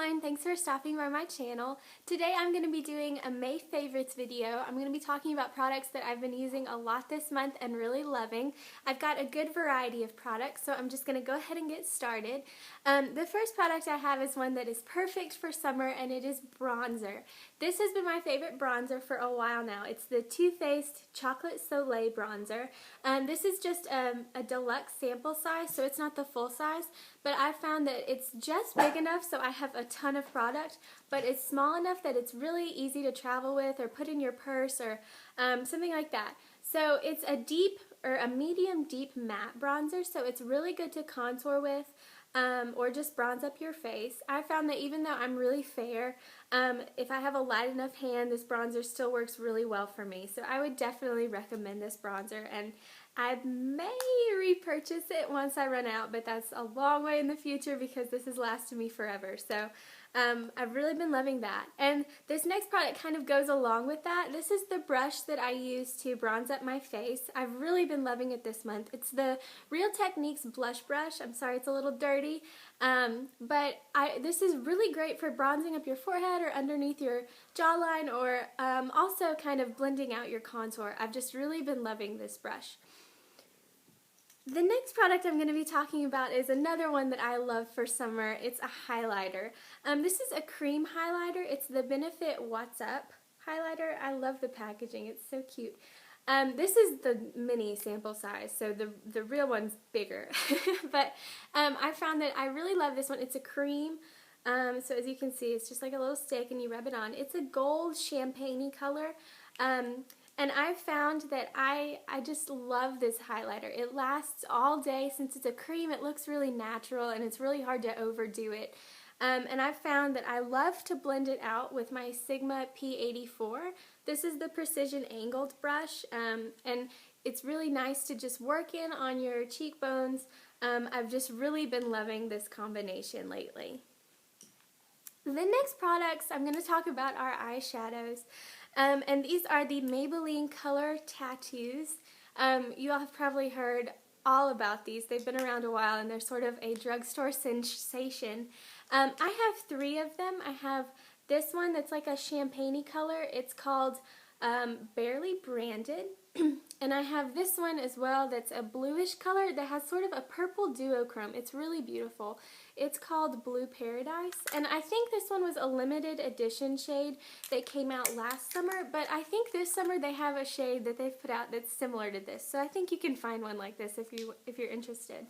everyone, thanks for stopping by my channel. Today I'm going to be doing a May favorites video. I'm going to be talking about products that I've been using a lot this month and really loving. I've got a good variety of products, so I'm just going to go ahead and get started. The first product I have is one that is perfect for summer, and it is bronzer. This has been my favorite bronzer for a while now. It's the Too Faced Chocolate Soleil bronzer. This is just a deluxe sample size, so it's not the full size, but I found that it's just big enough so I have a ton of product, but it's small enough that it's really easy to travel with or put in your purse or something like that. So it's a deep or a medium deep matte bronzer, so it's really good to contour with or just bronze up your face. I found that even though I'm really fair, if I have a light enough hand, this bronzer still works really well for me. So I would definitely recommend this bronzer, and I may repurchase it once I run out, but that's a long way in the future because this has lasted me forever. So I've really been loving that. And this next product kind of goes along with that. This is the brush that I use to bronze up my face. I've really been loving it this month. It's the Real Techniques blush brush. I'm sorry it's a little dirty, but this is really great for bronzing up your forehead or underneath your jawline, or also kind of blending out your contour. I've just really been loving this brush. The next product I'm going to be talking about is another one that I love for summer. It's a highlighter. This is a cream highlighter. It's the Benefit What's Up highlighter. I love the packaging. It's so cute. This is the mini sample size, so the real one's bigger. But I found that I really love this one. It's a cream. So as you can see, it's just like a little stick and you rub it on. It's a gold champagne-y color. And I found that I just love this highlighter. It lasts all day. Since it's a cream, it looks really natural and it's really hard to overdo it. And I've found that I love to blend it out with my Sigma P84. This is the precision angled brush, and it's really nice to just work in on your cheekbones. I've just really been loving this combination lately. The next products I'm going to talk about are eyeshadows. And these are the Maybelline Color Tattoos. You all have probably heard all about these. They've been around a while and they're sort of a drugstore sensation. I have three of them. I have this one that's like a champagne-y color. It's called Barely Branded. And I have this one as well that's a bluish color that has sort of a purple duochrome. It's really beautiful. It's called Blue Paradise, and I think this one was a limited edition shade that came out last summer, but I think this summer they have a shade that they've put out that's similar to this, so I think you can find one like this if you're interested.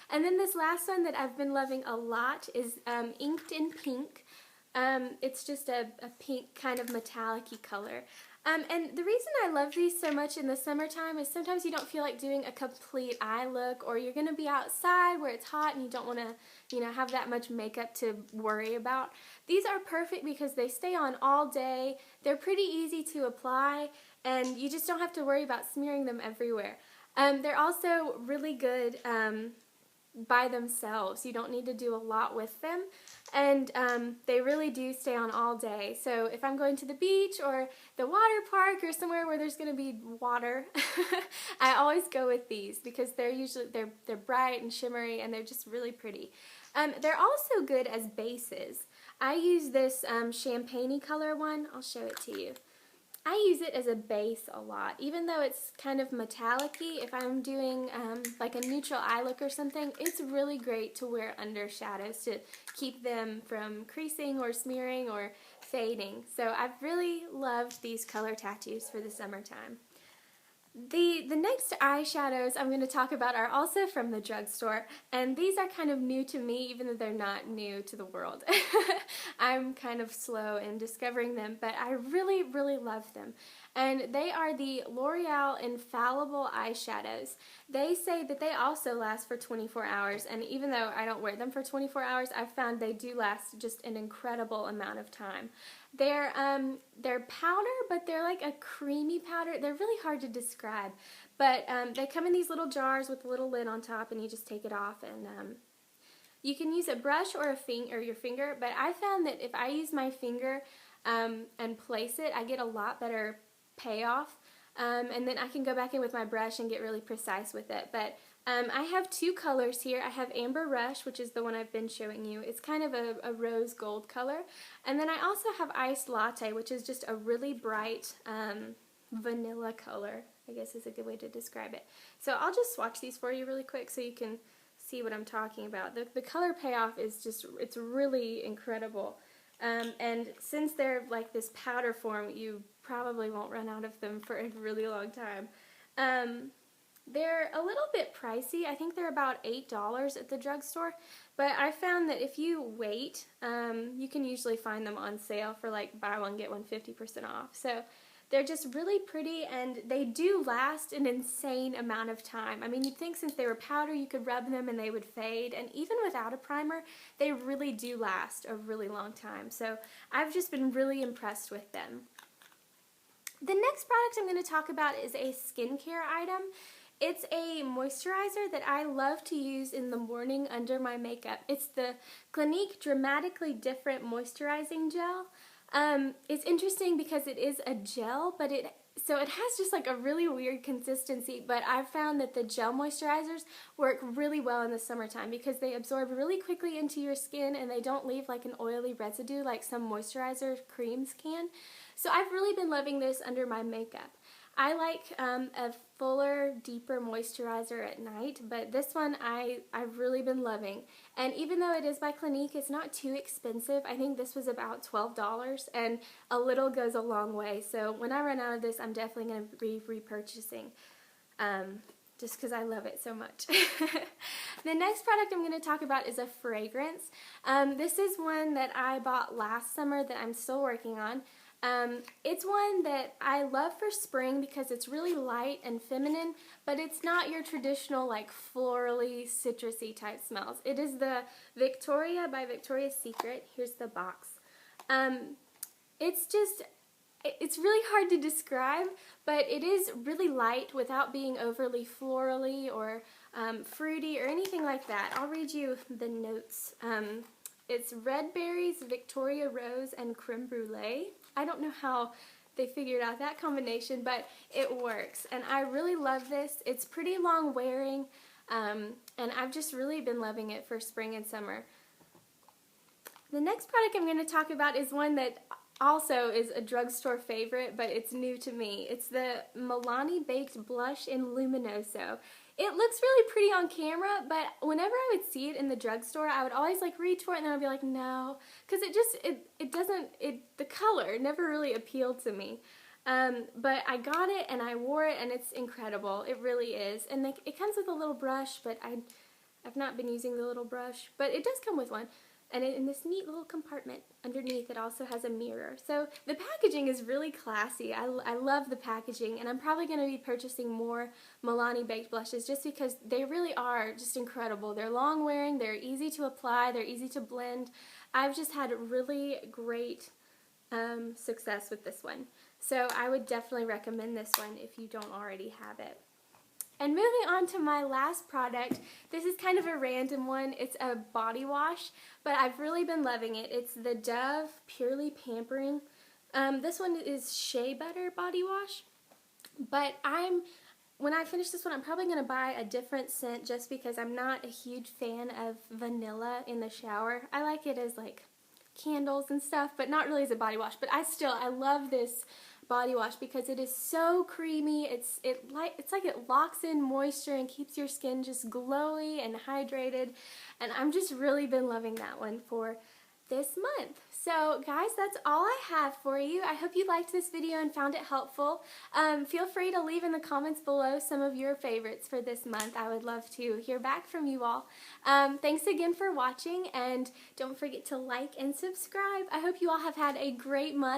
And then this last one that I've been loving a lot is Inked in Pink. It's just a pink kind of metallic-y color. And the reason I love these so much in the summertime is sometimes you don't feel like doing a complete eye look, or you're going to be outside where it's hot and you don't want to, have that much makeup to worry about. These are perfect because they stay on all day. They're pretty easy to apply, and you just don't have to worry about smearing them everywhere. They're also really good by themselves. You don't need to do a lot with them, and they really do stay on all day. So if I'm going to the beach or the water park or somewhere where there's going to be water, I always go with these because they're bright and shimmery and they're just really pretty. They're also good as bases. I use this champagne-y color one. I'll show it to you. I use it as a base a lot, even though it's kind of metallic-y. If I'm doing like a neutral eye look or something, it's really great to wear under shadows to keep them from creasing or smearing or fading. So I've really loved these color tattoos for the summertime. The next eyeshadows I'm going to talk about are also from the drugstore, and these are kind of new to me, even though they're not new to the world. I'm kind of slow in discovering them, but I really, really love them. And they are the L'Oreal Infallible eyeshadows. They say that they also last for 24 hours, and even though I don't wear them for 24 hours, I've found they do last just an incredible amount of time. They're powder, but they're like a creamy powder. They're really hard to describe, but they come in these little jars with a little lid on top, and you just take it off, and you can use a brush or your finger, but I found that if I use my finger and place it, I get a lot better payoff, and then I can go back in with my brush and get really precise with it. But I have two colors here. I have Amber Rush, which is the one I've been showing you. It's kind of a rose gold color. And then I also have Iced Latte, which is just a really bright vanilla color, I guess is a good way to describe it. So I'll just swatch these for you really quick so you can see what I'm talking about. The color payoff is just, it's really incredible. And since they're like this powder form, you probably won't run out of them for a really long time. They're a little bit pricey. I think they're about $8 at the drugstore, but I found that if you wait, you can usually find them on sale for like buy one get one 50% off. So they're just really pretty, and they do last an insane amount of time. I mean, you'd think since they were powder you could rub them and they would fade, and even without a primer they really do last a really long time. So I've just been really impressed with them. The next product I'm going to talk about is a skincare item. It's a moisturizer that I love to use in the morning under my makeup. It's the Clinique Dramatically Different Moisturizing Gel. It's interesting because it is a gel, but it has just like a really weird consistency, but I've found that the gel moisturizers work really well in the summertime because they absorb really quickly into your skin and they don't leave like an oily residue like some moisturizer creams can. So I've really been loving this under my makeup. I like a fuller, deeper moisturizer at night, but this one I've really been loving. And even though it is by Clinique, it's not too expensive. I think this was about $12, and a little goes a long way. So when I run out of this, I'm definitely going to be repurchasing, just because I love it so much. The next product I'm going to talk about is a fragrance. This is one that I bought last summer that I'm still working on. It's one that I love for spring because it's really light and feminine, but it's not your traditional like florally, citrusy type smells. It is the Victoria by Victoria's Secret. Here's the box. It's really hard to describe, but it is really light without being overly florally or fruity or anything like that. I'll read you the notes. It's red berries, Victoria Rose, and creme brulee. I don't know how they figured out that combination, but it works. And I really love this. It's pretty long wearing, and I've just really been loving it for spring and summer. The next product I'm going to talk about is one that also is a drugstore favorite, but it's new to me. It's the Milani Baked Blush in Luminoso. It looks really pretty on camera, but whenever I would see it in the drugstore, I would always like reach for it and then I'd be like, no, because the color never really appealed to me. But I got it and I wore it and it's incredible. It really is. And it comes with a little brush, but I've not been using the little brush, but it does come with one. And in this neat little compartment underneath, it also has a mirror. So the packaging is really classy. I love the packaging, and I'm probably going to be purchasing more Milani baked blushes just because they really are just incredible. They're long wearing, they're easy to apply, they're easy to blend. I've just had really great success with this one. So I would definitely recommend this one if you don't already have it. And moving on to my last product, this is kind of a random one. It's a body wash, but I've really been loving it. It's the Dove Purely Pampering. This one is Shea Butter body wash, but when I finish this one, I'm probably going to buy a different scent just because I'm not a huge fan of vanilla in the shower. I like it as like candles and stuff, but not really as a body wash. But I love this body wash because it is so creamy. It's like it locks in moisture and keeps your skin just glowy and hydrated, and I'm just really been loving that one for this month. So guys, that's all I have for you. I hope you liked this video and found it helpful. Feel free to leave in the comments below some of your favorites for this month. I would love to hear back from you all. Thanks again for watching, and don't forget to like and subscribe. I hope you all have had a great month.